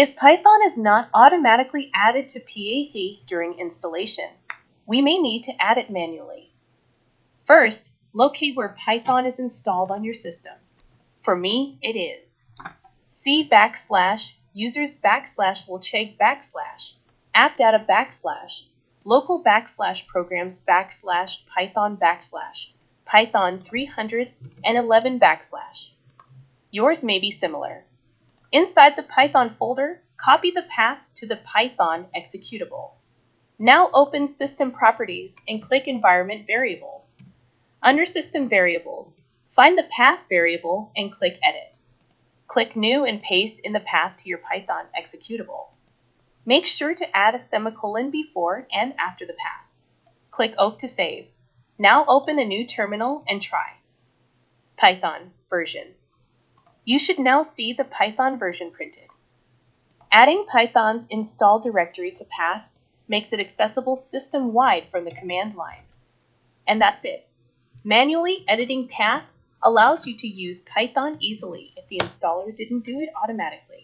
If Python is not automatically added to Path during installation, we may need to add it manually. First, locate where Python is installed on your system. For me, it is C /, users / will check / AppData / local / programs / Python / Python 311 /. Yours may be similar. Inside the Python folder, copy the path to the Python executable. Now open System Properties and click Environment Variables. Under System Variables, find the path variable and click Edit. Click New and paste in the path to your Python executable. Make sure to add a semicolon before and after the path. Click OK to save. Now open a new terminal and try. Python version. You should now see the Python version printed. Adding Python's install directory to path makes it accessible system-wide from the command line. And that's it. Manually editing path allows you to use Python easily if the installer didn't do it automatically.